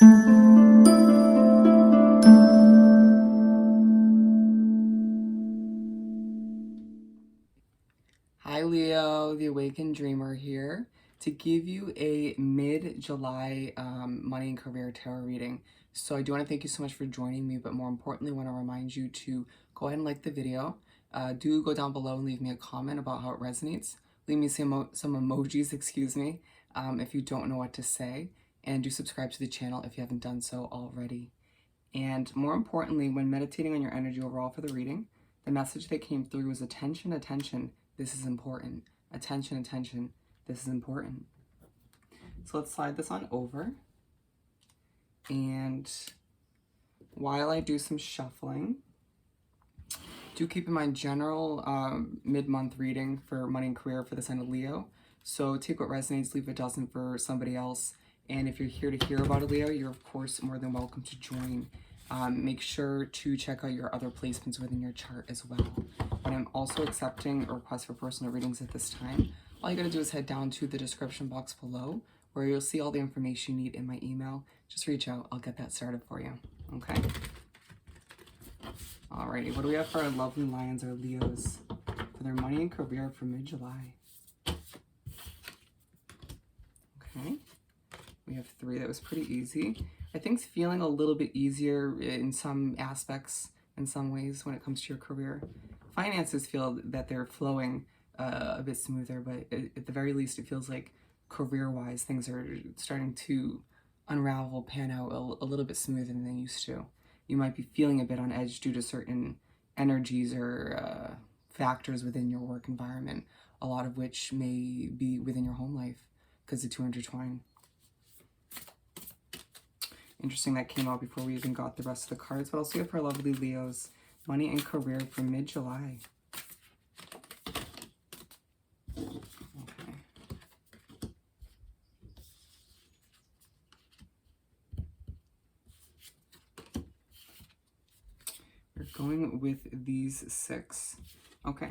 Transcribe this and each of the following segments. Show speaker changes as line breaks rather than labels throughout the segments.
Hi Leo, the Awakened Dreamer here to give you a mid-July money and career tarot reading. So I do want to thank you so much for joining me, but more importantly, I want to remind you to go ahead and like the video. Do go down below and leave me a comment about how it resonates. Leave me some emojis, excuse me, if you don't know what to say. And do subscribe to the channel if you haven't done so already. And more importantly, when meditating on your energy overall for the reading, the message that came through was attention, attention, this is important. Attention, attention, this is important. So let's slide this on over. And while I do some shuffling, do keep in mind general mid-month reading for money and career for the sign of Leo. So take what resonates, leave what doesn't for somebody else. And if you're here to hear about a Leo, you're of course more than welcome to join. Make sure to check out your other placements within your chart as well. But I'm also accepting requests for personal readings at this time. All you gotta do is head down to the description box below where you'll see all the information you need in my email. Just reach out, I'll get that started for you, okay? Alrighty, what do we have for our lovely lions or Leos for their money and career for mid-July? Okay, we have 3. That was pretty easy. I think it's feeling a little bit easier in some aspects, in some ways, when it comes to your career. Finances feel that they're flowing a bit smoother, but at the very least, it feels like career-wise, things are starting to unravel, pan out a little bit smoother than they used to. You might be feeling a bit on edge due to certain energies or factors within your work environment, a lot of which may be within your home life because the two intertwine. Interesting that came out before we even got the rest of the cards, but I'll see it for lovely Leos. Money and career for mid-July. Okay. We're going with these 6. Okay.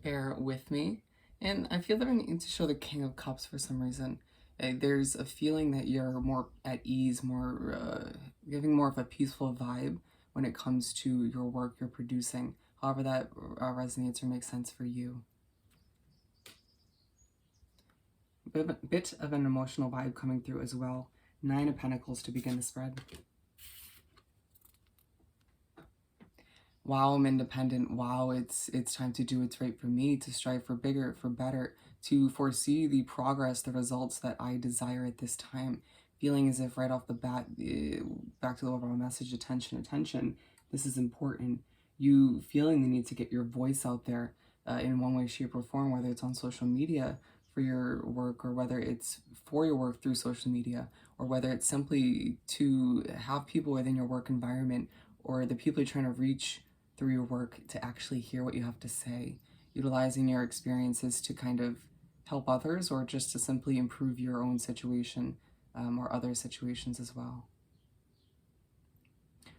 Bear with me. And I feel that I need to show the King of Cups for some reason. There's a feeling that you're more at ease, more giving more of a peaceful vibe when it comes to your work you're producing. However that resonates or makes sense for you. Bit of an emotional vibe coming through as well. 9 of Pentacles to begin the spread. Wow, I'm independent. Wow, it's time to do what's right for me, to strive for bigger, for better, to foresee the progress, the results that I desire at this time. Feeling as if right off the bat, back to the overall message, attention, attention, this is important. You feeling the need to get your voice out there in one way, shape, or form, whether it's on social media for your work, or whether it's for your work through social media, or whether it's simply to have people within your work environment or the people you're trying to reach through your work to actually hear what you have to say, utilizing your experiences to kind of help others or just to simply improve your own situation or other situations as well.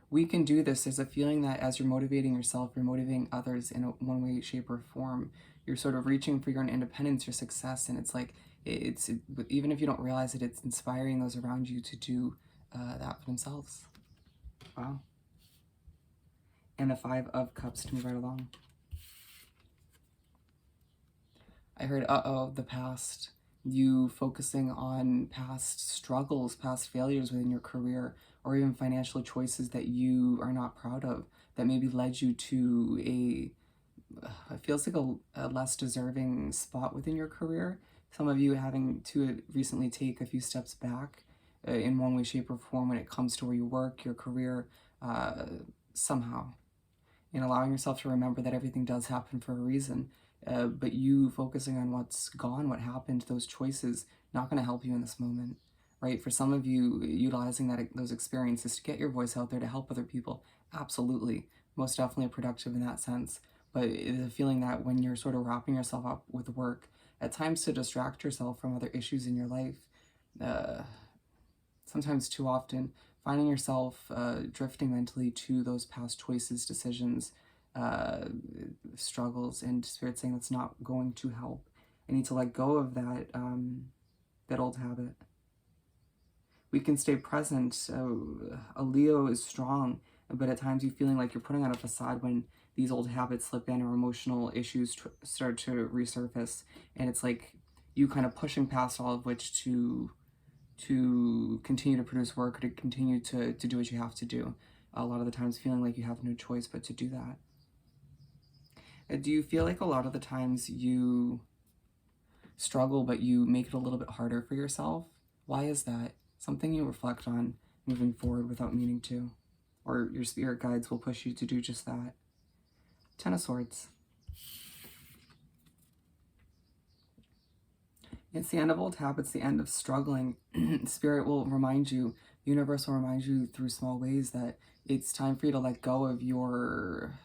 We can do this. There's a feeling that as you're motivating yourself, you're motivating others in one way, shape, or form. You're sort of reaching for your own independence, your success, and it's like, even if you don't realize it, it's inspiring those around you to do that for themselves. Wow. And the 5 of Cups to move right along. I heard, uh-oh, the past. You focusing on past struggles, past failures within your career, or even financial choices that you are not proud of, that maybe led you to it feels like a less deserving spot within your career. Some of you having to recently take a few steps back in one way, shape, or form when it comes to where you work, your career, somehow. And allowing yourself to remember that everything does happen for a reason, but you focusing on what's gone, what happened, those choices, not going to help you in this moment, right? For some of you, utilizing those experiences to get your voice out there to help other people, absolutely, most definitely productive in that sense. But it is a feeling that when you're sort of wrapping yourself up with work, at times to distract yourself from other issues in your life, sometimes too often, finding yourself drifting mentally to those past choices, decisions, struggles, and Spirit saying that's not going to help. I need to let go of that, that old habit. We can stay present. A Leo is strong, but at times you feeling like you're putting on a facade when these old habits slip in or emotional issues start to resurface. And it's like you kind of pushing past all of which to continue to produce work or to continue to do what you have to do. A lot of the times feeling like you have no choice but to do that. Do you feel like a lot of the times you struggle, but you make it a little bit harder for yourself? Why is that? Something you reflect on moving forward without meaning to, or your spirit guides will push you to do just that. Ten of Swords. It's the end of old habits, the end of struggling. Spirit will remind you, the universe will remind you through small ways that it's time for you to let go of your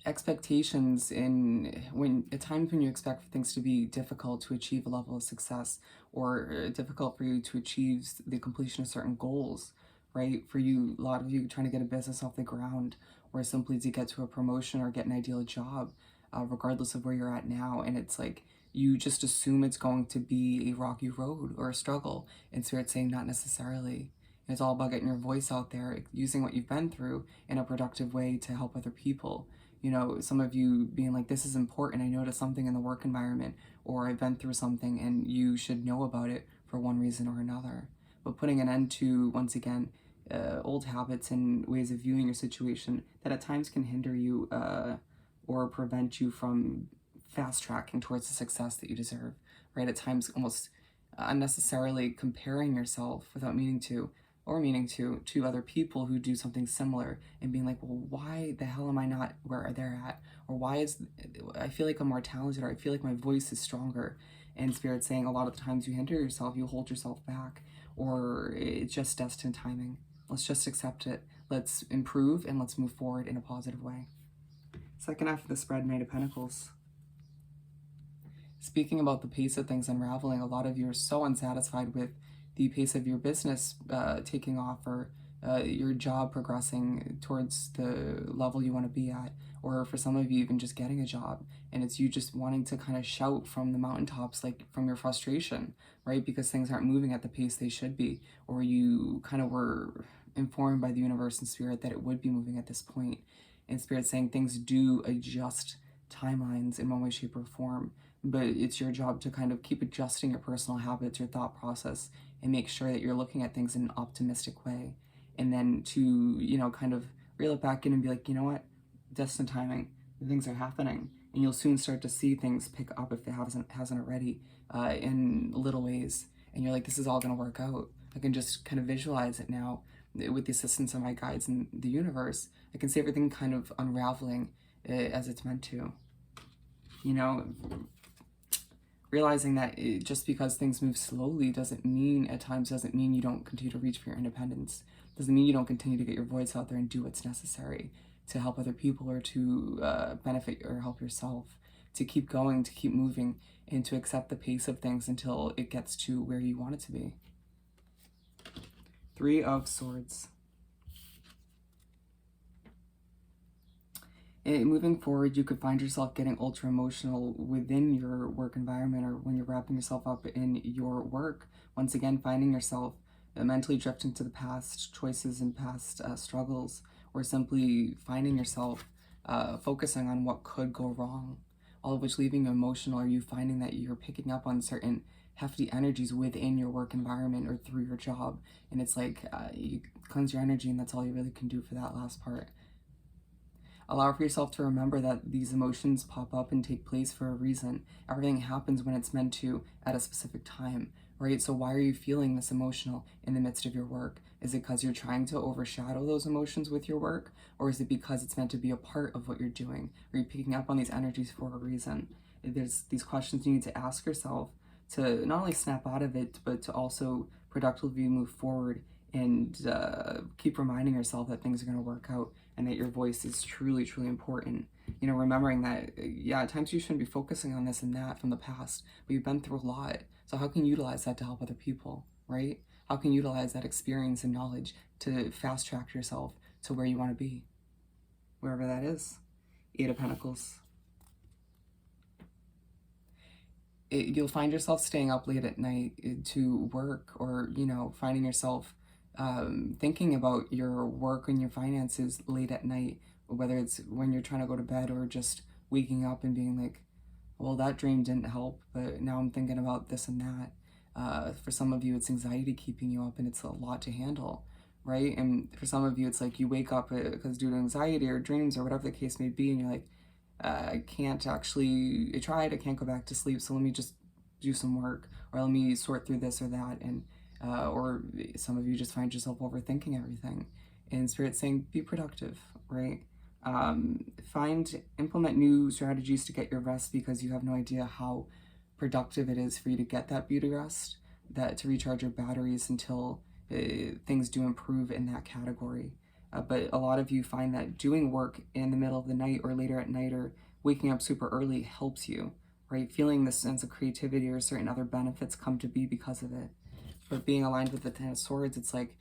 expectations in when at times when you expect things to be difficult to achieve a level of success, or difficult for you to achieve the completion of certain goals, right? For you, a lot of you trying to get a business off the ground, or simply to get to a promotion or get an ideal job, regardless of where you're at now. And it's like you just assume it's going to be a rocky road or a struggle, and Spirit saying not necessarily. It's all about getting your voice out there, using what you've been through in a productive way to help other people. You know, some of you being like, this is important, I noticed something in the work environment, or I've been through something and you should know about it for one reason or another. But putting an end to, once again, old habits and ways of viewing your situation that at times can hinder you or prevent you from fast tracking towards the success that you deserve, right? At times almost unnecessarily comparing yourself without meaning to, or meaning to other people who do something similar, and being like, well, why the hell am I not where they're at? Or why is I feel like I'm more talented, or I feel like my voice is stronger. And Spirit saying a lot of the times you hinder yourself, you hold yourself back, or it's just destined timing. Let's just accept it. Let's improve and let's move forward in a positive way. Second half of the spread, Knight of Pentacles. Speaking about the pace of things unraveling, a lot of you are so unsatisfied with the pace of your business taking off, or your job progressing towards the level you want to be at, or for some of you even just getting a job, and it's you just wanting to kind of shout from the mountaintops, like from your frustration, right? Because things aren't moving at the pace they should be, or you kind of were informed by the universe and Spirit that it would be moving at this point, and Spirit saying things do adjust timelines in one way, shape, or form. But it's your job to kind of keep adjusting your personal habits, your thought process, and make sure that you're looking at things in an optimistic way. And then to, you know, kind of reel it back in and be like, you know what, destined timing, things are happening. And you'll soon start to see things pick up if it hasn't already, in little ways. And you're like, this is all going to work out. I can just kind of visualize it now with the assistance of my guides in the universe. I can see everything kind of unraveling as it's meant to. You know, realizing that just because things move slowly doesn't mean you don't continue to reach for your independence. Doesn't mean you don't continue to get your voice out there and do what's necessary to help other people, or to benefit or help yourself, to keep going, to keep moving, and to accept the pace of things until it gets to where you want it to be. Three of Swords. Moving forward, you could find yourself getting ultra emotional within your work environment, or when you're wrapping yourself up in your work. Once again, finding yourself mentally drifting to the past choices and past struggles, or simply finding yourself focusing on what could go wrong, all of which leaving you emotional. Are you finding that you're picking up on certain hefty energies within your work environment or through your job? And it's like you cleanse your energy, and that's all you really can do for that last part. Allow for yourself to remember that these emotions pop up and take place for a reason. Everything happens when it's meant to at a specific time, right? So why are you feeling this emotional in the midst of your work? Is it because you're trying to overshadow those emotions with your work? Or is it because it's meant to be a part of what you're doing? Are you picking up on these energies for a reason? There's these questions you need to ask yourself to not only snap out of it, but to also productively move forward, and keep reminding yourself that things are going to work out, and that your voice is truly, truly important. You know, remembering that, yeah, at times you shouldn't be focusing on this and that from the past, but you've been through a lot. So how can you utilize that to help other people, right? How can you utilize that experience and knowledge to fast track yourself to where you want to be, wherever that is? Eight of Pentacles. you'll find yourself staying up late at night to work, or, you know, finding yourself thinking about your work and your finances late at night, whether it's when you're trying to go to bed or just waking up and being like, well, that dream didn't help, but now I'm thinking about this and that. For some of you, it's anxiety keeping you up, and it's a lot to handle, right? And for some of you, it's like you wake up because due to anxiety or dreams or whatever the case may be, and you're like, I can't actually, I tried, I can't go back to sleep, so let me just do some work, or let me sort through this or that. And or some of you just find yourself overthinking everything. And Spirit's saying, be productive, right? Implement new strategies to get your rest, because you have no idea how productive it is for you to get that beauty rest, that to recharge your batteries until things do improve in that category. But a lot of you find that doing work in the middle of the night or later at night or waking up super early helps you, right? Feeling this sense of creativity or certain other benefits come to be because of it. But being aligned with the Ten of Swords, it's like,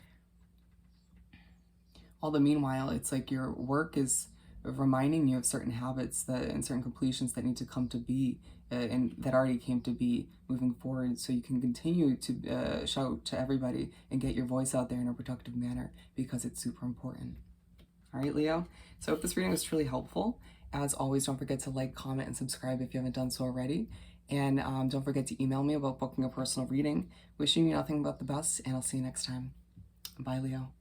all the meanwhile, it's like your work is reminding you of certain habits that and certain completions that need to come to be, and that already came to be moving forward, so you can continue to shout to everybody and get your voice out there in a productive manner, because it's super important. All right, Leo. So if this reading was truly helpful, as always, don't forget to like, comment, and subscribe if you haven't done so already. And don't forget to email me about booking a personal reading. Wishing you nothing but the best, and I'll see you next time. Bye, Leo.